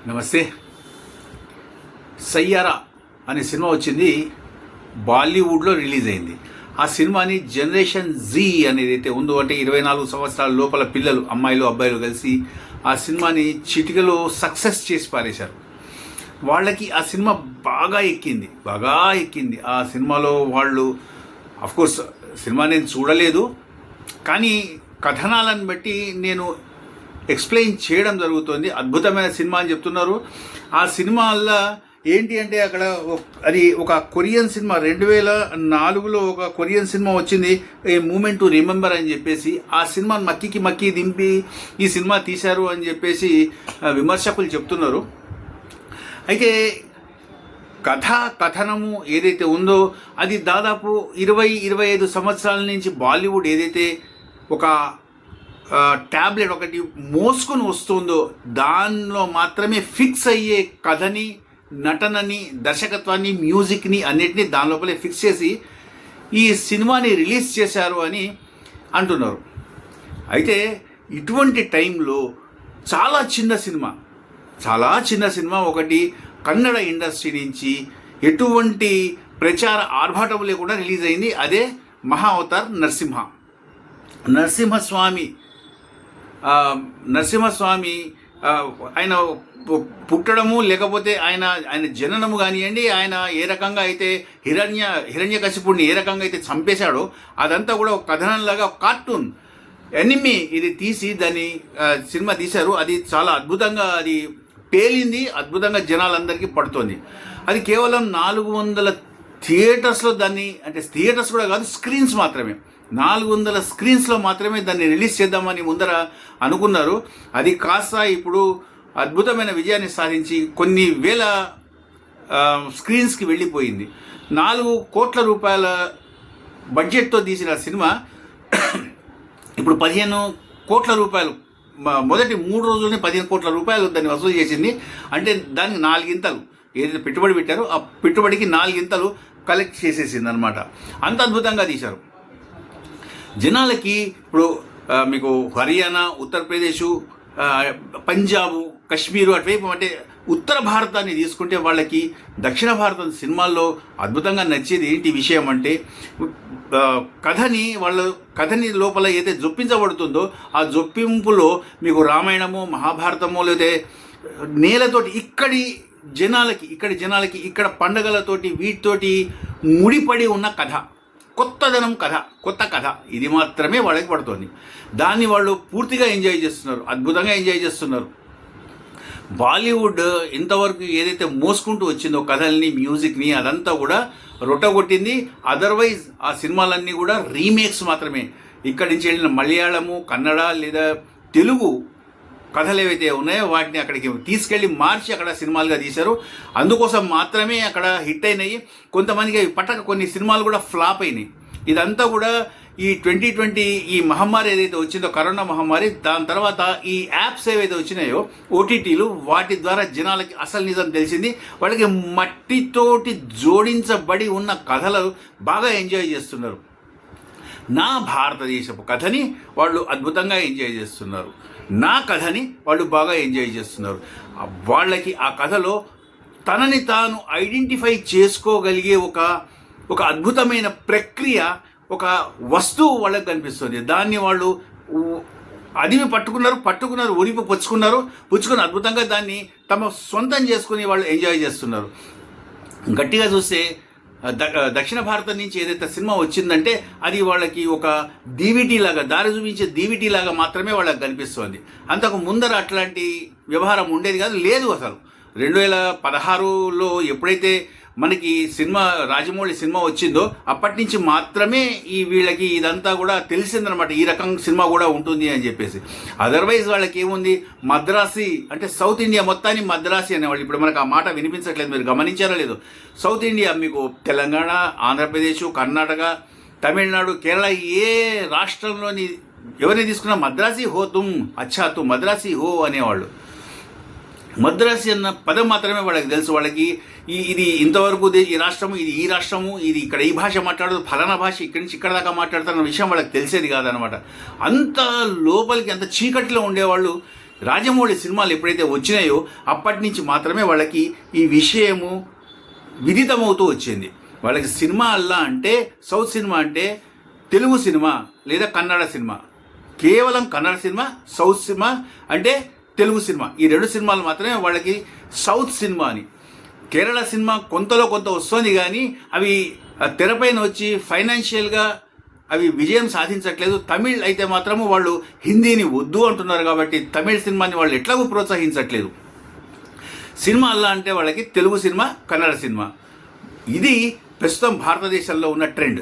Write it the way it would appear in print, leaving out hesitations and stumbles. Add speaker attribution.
Speaker 1: నమస్తే. సయ్యారా అనే సినిమా వచ్చింది, బాలీవుడ్లో రిలీజ్ అయింది. ఆ సినిమాని జనరేషన్ జీ అనేది అయితే ఉందో, అంటే 24 సంవత్సరాల లోపల పిల్లలు, అమ్మాయిలు అబ్బాయిలు కలిసి ఆ సినిమాని చిటికలో సక్సెస్ చేసి పారేశారు. వాళ్ళకి ఆ సినిమా బాగా ఎక్కింది. ఆ సినిమాలో వాళ్ళు అఫ్కోర్స్ సినిమా నేను చూడలేదు, కానీ కథనాలను బట్టి నేను ఎక్స్ప్లెయిన్ చేయడం జరుగుతుంది. అద్భుతమైన సినిమా అని చెప్తున్నారు. ఆ సినిమా వల్ల ఏంటి అంటే, అక్కడ అది ఒక కొరియన్ సినిమా, 2004లో ఒక కొరియన్ సినిమా వచ్చింది, ఏ మూమెంట్ టు రిమెంబర్ అని చెప్పేసి. ఆ సినిమాని మక్కి దింపి ఈ సినిమా తీశారు అని చెప్పేసి విమర్శకులు చెప్తున్నారు. అయితే కథనము ఏదైతే ఉందో అది దాదాపు 20-25 సంవత్సరాల నుంచి బాలీవుడ్ ఏదైతే ఒక ట్యాబ్లెట్ ఒకటి మోసుకొని వస్తుందో దానిలో మాత్రమే ఫిక్స్ అయ్యే కథని, నటనని, దర్శకత్వాన్ని, మ్యూజిక్ని అన్నిటినీ దాని లోపలే ఫిక్స్ చేసి ఈ సినిమాని రిలీజ్ చేశారు అని అంటున్నారు. అయితే ఇటువంటి టైంలో చాలా చిన్న సినిమా ఒకటి కన్నడ ఇండస్ట్రీ నుంచి ఎటువంటి ప్రచార ఆర్భాటం లేకుండా రిలీజ్ అయింది. అదే మహా అవతార్ నరసింహస్వామి ఆయన పుట్టడము, లేకపోతే ఆయన జననము కానివ్వండి, ఆయన ఏ రకంగా అయితే హిరణ్యకశిపుడిని ఏ రకంగా అయితే చంపేశాడో అదంతా కూడా ఒక కథనంలాగా, ఒక కార్టూన్ ఎనిమి ఇది తీసి దాన్ని సినిమా తీశారు. అది చాలా అద్భుతంగా అది పేలింది, అద్భుతంగా జనాలందరికీ పడుతోంది. అది కేవలం 400 థియేటర్స్లో దాన్ని, అంటే థియేటర్స్ కూడా కాదు, స్క్రీన్స్ మాత్రమే, 400 స్క్రీన్స్లో మాత్రమే దాన్ని రిలీజ్ చేద్దామని ముందర అనుకున్నారు. అది కాస్త ఇప్పుడు అద్భుతమైన విజయాన్ని సాధించి కొన్ని వేల స్క్రీన్స్కి వెళ్ళిపోయింది. 4 కోట్ల రూపాయల బడ్జెట్తో తీసిన సినిమా ఇప్పుడు 15 కోట్ల రూపాయలు, మొదటి 3 రోజుల్లోనే 15 కోట్ల రూపాయలు దాన్ని వసూలు చేసింది. అంటే దానికి 4 ఇంతలు ఏదైతే పెట్టుబడి పెట్టారో ఆ పెట్టుబడికి 4 ఇంతలు కలెక్ట్ చేసేసింది అనమాట. అంత అద్భుతంగా తీశారు. జనాలకి ఇప్పుడు మీకు హర్యానా, ఉత్తరప్రదేశ్, పంజాబు, కశ్మీరు అటువైపు, అంటే ఉత్తర భారతాన్ని తీసుకుంటే వాళ్ళకి దక్షిణ భారతం సినిమాల్లో అద్భుతంగా నచ్చేది ఏంటి విషయం అంటే, కథని లోపల ఏదైతే జొప్పించబడుతుందో ఆ జొప్పింపులో మీకు రామాయణము, మహాభారతము, లేదా నేలతోటి ఇక్కడి జనాలకి ఇక్కడ పండగలతోటి వీటితోటి ముడిపడి ఉన్న కథ, కొత్త కథ ఇది మాత్రమే వాళ్ళకి పడుతుంది. దాన్ని వాళ్ళు పూర్తిగా ఎంజాయ్ చేస్తున్నారు, అద్భుతంగా ఎంజాయ్ చేస్తున్నారు. బాలీవుడ్ ఇంతవరకు ఏదైతే మోసుకుంటూ వచ్చిందో కథల్ని, మ్యూజిక్ని, అదంతా కూడా రొట్టగొట్టింది. అదర్వైజ్ ఆ సినిమాలన్నీ కూడా రీమేక్స్ మాత్రమే. ఇక్కడి నుంచి వెళ్ళిన మలయాళము, కన్నడ లేదా తెలుగు కథలు ఏవైతే ఉన్నాయో వాటిని అక్కడికి తీసుకెళ్ళి మార్చి అక్కడ సినిమాలుగా తీశారు. అందుకోసం మాత్రమే అక్కడ హిట్ అయినాయి. కొంతమందికి పట్టక కొన్ని సినిమాలు కూడా ఫ్లాప్ అయినాయి. ఇదంతా కూడా ఈ 2020 ఈ మహమ్మారి ఏదైతే వచ్చిందో, కరోనా మహమ్మారి, దాని తర్వాత ఈ యాప్స్ ఏవైతే వచ్చినాయో ఓటీటీలు, వాటి ద్వారా జనాలకి అసలు నిజం తెలిసింది. వాళ్ళకి మట్టితోటి జోడించబడి ఉన్న కథలు బాగా ఎంజాయ్ చేస్తున్నారు. నా భారతదేశపు కథని వాళ్ళు అద్భుతంగా ఎంజాయ్ చేస్తున్నారు. నా కథని వాళ్ళు బాగా ఎంజాయ్ చేస్తున్నారు. వాళ్ళకి ఆ కథలో తనని తాను ఐడెంటిఫై చేసుకోగలిగే ఒక అద్భుతమైన ప్రక్రియ, ఒక వస్తువు వాళ్ళకి కనిపిస్తుంది. దాన్ని వాళ్ళు అదిమి పట్టుకున్నారు, ఉరిపు పుచ్చుకుని అద్భుతంగా దాన్ని తమ సొంతం చేసుకుని వాళ్ళు ఎంజాయ్ చేస్తున్నారు. గట్టిగా చూస్తే దక్షిణ భారతం నుంచి ఏదైతే సినిమా వచ్చిందంటే అది వాళ్ళకి ఒక DVD లాగా, దారి చూపించే DVD లాగా మాత్రమే వాళ్ళకి కనిపిస్తుంది. అంతకు ముందర అట్లాంటి వ్యవహారం ఉండేది కాదు, లేదు అసలు. 2016లో ఎప్పుడైతే మనకి సినిమా రాజమౌళి సినిమా వచ్చిందో అప్పటి నుంచి మాత్రమే వీళ్ళకి ఇదంతా కూడా తెలిసిందనమాట, ఈ రకం సినిమా కూడా ఉంటుంది అని చెప్పేసి. అదర్వైజ్ వాళ్ళకి ఏముంది, మద్రాసి అంటే సౌత్ ఇండియా మొత్తాన్ని మద్రాసి అనేవాళ్ళు. ఇప్పుడు మనకు ఆ మాట వినిపించట్లేదు, మీరు గమనించారో లేదు. సౌత్ ఇండియా మీకు తెలంగాణ, ఆంధ్రప్రదేశ్, కర్ణాటక, తమిళనాడు, కేరళ, ఏ రాష్ట్రంలోని ఎవరిని తీసుకున్నా మద్రాసి హో తుమ్, అచ్చా తుమ్ మద్రాసి హో అనేవాళ్ళు. మద్రాసి అన్న పదం మాత్రమే వాళ్ళకి తెలుసు. వాళ్ళకి ఇది ఇంతవరకు ఈ రాష్ట్రము, ఈ రాష్ట్రము, ఇది ఇక్కడ ఈ భాష మాట్లాడదు, ఫలానా భాష ఇక్కడి నుంచి ఇక్కడ దాకా మాట్లాడతారన్న విషయం వాళ్ళకి తెలిసేది కాదనమాట. అంత లోపలికి, అంత చీకటిలో ఉండేవాళ్ళు రాజమౌళి సినిమాలు ఎప్పుడైతే వచ్చినాయో అప్పటి నుంచి మాత్రమే వాళ్ళకి ఈ విషయము విదితమవుతూ వచ్చింది. వాళ్ళకి సినిమా అల్లా అంటే, సౌత్ సినిమా అంటే తెలుగు సినిమా లేదా కన్నడ సినిమా, కేవలం కన్నడ సినిమా, సౌత్ సినిమా అంటే తెలుగు సినిమా, ఈ 2 సినిమాలు మాత్రమే వాళ్ళకి సౌత్ సినిమా అని. కేరళ సినిమా కొంతలో కొంత వస్తుంది, కానీ అవి తెరపైన వచ్చి ఫైనాన్షియల్గా అవి విజయం సాధించట్లేదు. తమిళ్ అయితే మాత్రము వాళ్ళు హిందీని వద్దు అంటున్నారు కాబట్టి తమిళ్ సినిమాని వాళ్ళు ఎట్లాగూ ప్రోత్సహించట్లేదు. సినిమా అల్లా అంటే వాళ్ళకి తెలుగు సినిమా, కన్నడ సినిమా. ఇది ప్రస్తుతం భారతదేశంలో ఉన్న ట్రెండ్.